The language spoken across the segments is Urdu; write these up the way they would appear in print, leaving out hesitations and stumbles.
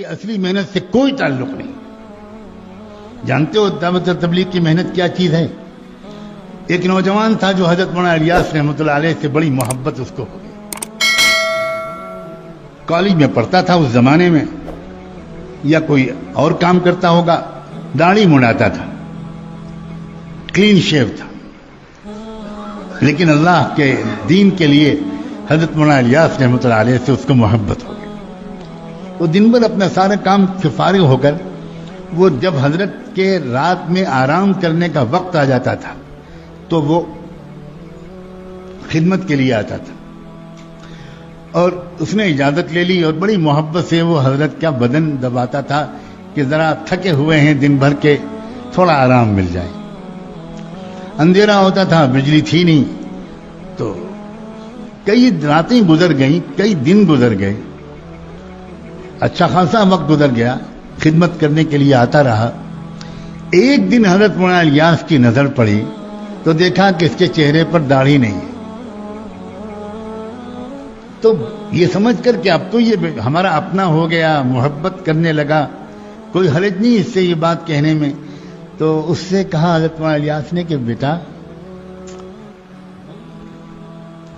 اصلی محنت سے کوئی تعلق نہیں. جانتے ہو دعوت تبلیغ کی محنت کیا چیز ہے؟ ایک نوجوان تھا جو حضرت مولانا الیاس رحمۃ اللہ علیہ سے بڑی محبت اس کو ہو گئی. کالج میں پڑھتا تھا اس زمانے میں، یا کوئی اور کام کرتا ہوگا، داڑھی منڈاتا تھا، کلین شیو تھا، لیکن اللہ کے دین کے لیے حضرت مولانا الیاس رحمۃ اللہ علیہ سے اس کو محبت ہو گئی. وہ دن بھر اپنا سارا کام سے فارغ ہو کر وہ جب حضرت کے رات میں آرام کرنے کا وقت آ جاتا تھا تو وہ خدمت کے لیے آتا تھا، اور اس نے اجازت لے لی اور بڑی محبت سے وہ حضرت کا بدن دباتا تھا کہ ذرا تھکے ہوئے ہیں دن بھر کے، تھوڑا آرام مل جائے. اندھیرا ہوتا تھا، بجلی تھی نہیں، تو کئی راتیں گزر گئیں، کئی دن گزر گئے، اچھا خاصا وقت گزر گیا، خدمت کرنے کے لیے آتا رہا. ایک دن حضرت مولانا الیاس کی نظر پڑی تو دیکھا کہ اس کے چہرے پر داڑھی نہیں ہے. تو یہ سمجھ کر کہ اب تو یہ ہمارا اپنا ہو گیا، محبت کرنے لگا، کوئی حرج نہیں اس سے یہ بات کہنے میں. تو اس سے کہا حضرت مولانا الیاس نے کہ بیٹا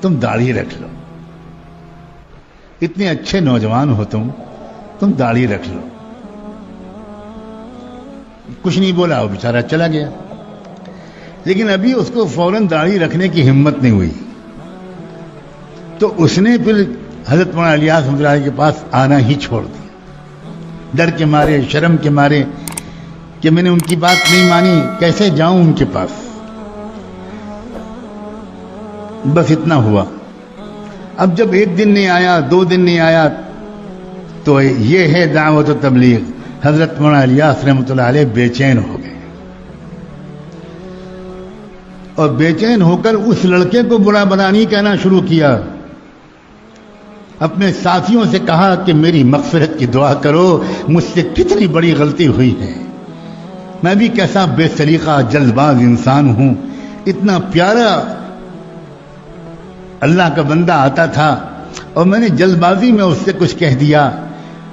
تم داڑھی رکھ لو، اتنے اچھے نوجوان ہو تم داڑھی رکھ لو. کچھ نہیں بولا، وہ بیچارہ چلا گیا. لیکن ابھی اس کو فوراً داڑھی رکھنے کی ہمت نہیں ہوئی، تو اس نے پھر حضرت مولانا الیاس رحمۃ اللہ علیہ کے پاس آنا ہی چھوڑ دیا، ڈر کے مارے، شرم کے مارے کہ میں نے ان کی بات نہیں مانی، کیسے جاؤں ان کے پاس. بس اتنا ہوا. اب جب ایک دن نہیں آیا، 2 دن نہیں آیا، تو یہ ہے دعوت و تبلیغ. حضرت مولانا الیاس رحمۃ اللہ علیہ بے چین ہو گئے، اور بے چین ہو کر اس لڑکے کو برا بلا نہیں کہنا شروع کیا. اپنے ساتھیوں سے کہا کہ میری مغفرت کی دعا کرو، مجھ سے کتنی بڑی غلطی ہوئی ہے، میں بھی کیسا بے سلیقہ جلد باز انسان ہوں. اتنا پیارا اللہ کا بندہ آتا تھا اور میں نے جلد بازی میں اس سے کچھ کہہ دیا،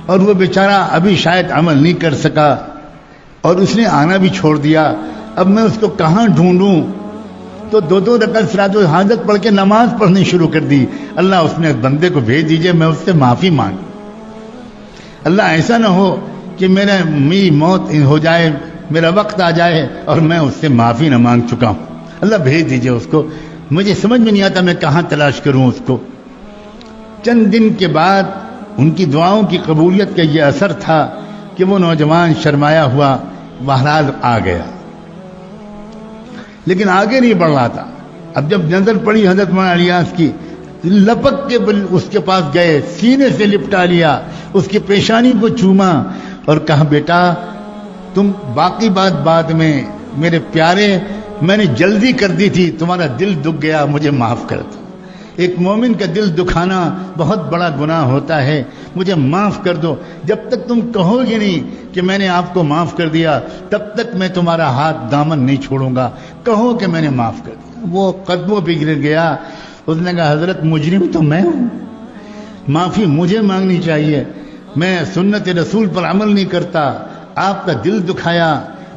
اور وہ بیچارہ ابھی شاید عمل نہیں کر سکا اور اس نے آنا بھی چھوڑ دیا. اب میں اس کو کہاں ڈھونڈوں؟ تو 2 رکعت صلاۃ الحاجت پڑھ کے نماز پڑھنی شروع کر دی. اللہ اس نے بندے کو بھیج دیجئے، میں اس سے معافی مانگ. اللہ ایسا نہ ہو کہ میری موت ہو جائے، میرا وقت آ جائے اور میں اس سے معافی نہ مانگ چکا ہوں. اللہ بھیج دیجئے اس کو، مجھے سمجھ میں نہیں آتا میں کہاں تلاش کروں اس کو. چند دن کے بعد ان کی دعاؤں کی قبولیت کا یہ اثر تھا کہ وہ نوجوان شرمایا ہوا بہرحال آ گیا، لیکن آگے نہیں بڑھ رہا تھا. اب جب نظر پڑی حضرت مولانا الیاس کی، لپک کے اس کے پاس گئے، سینے سے لپٹا لیا، اس کی پیشانی کو چوما اور کہا بیٹا تم باقی بات بعد میں، میرے پیارے میں نے جلدی کر دی تھی، تمہارا دل دکھ گیا، مجھے معاف کر دو. ایک مومن کا دل دکھانا بہت بڑا گناہ ہوتا ہے، مجھے معاف کر دو. جب تک تم کہو گے نہیں کہ میں نے آپ کو معاف کر دیا، تب تک میں تمہارا ہاتھ دامن نہیں چھوڑوں گا. کہو کہ میں نے معاف کر دیا. وہ قدموں پہ گر گیا. اس نے کہا حضرت مجرم تو میں ہوں، معافی مجھے مانگنی چاہیے، میں سنت رسول پر عمل نہیں کرتا، آپ کا دل دکھایا،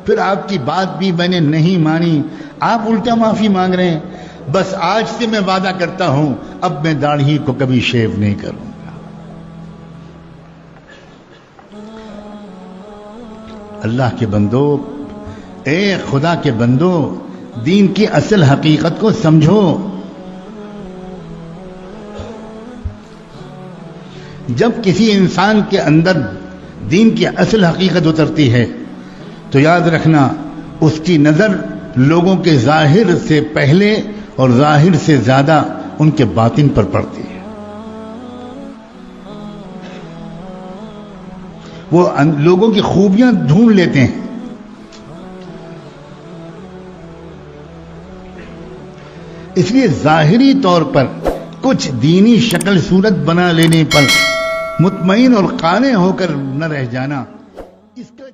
پھر آپ کی بات بھی میں نے نہیں مانی، آپ الٹا معافی مانگ رہے ہیں. بس آج سے میں وعدہ کرتا ہوں اب میں داڑھی کو کبھی شیو نہیں کروں گا. اللہ کے بندو، اے خدا کے بندو، دین کی اصل حقیقت کو سمجھو. جب کسی انسان کے اندر دین کی اصل حقیقت اترتی ہے تو یاد رکھنا اس کی نظر لوگوں کے ظاہر سے پہلے اور ظاہر سے زیادہ ان کے باطن پر پڑتی ہے. وہ لوگوں کی خوبیاں ڈھونڈ لیتے ہیں. اس لیے ظاہری طور پر کچھ دینی شکل صورت بنا لینے پر مطمئن اور قانع ہو کر نہ رہ جانا، اس کا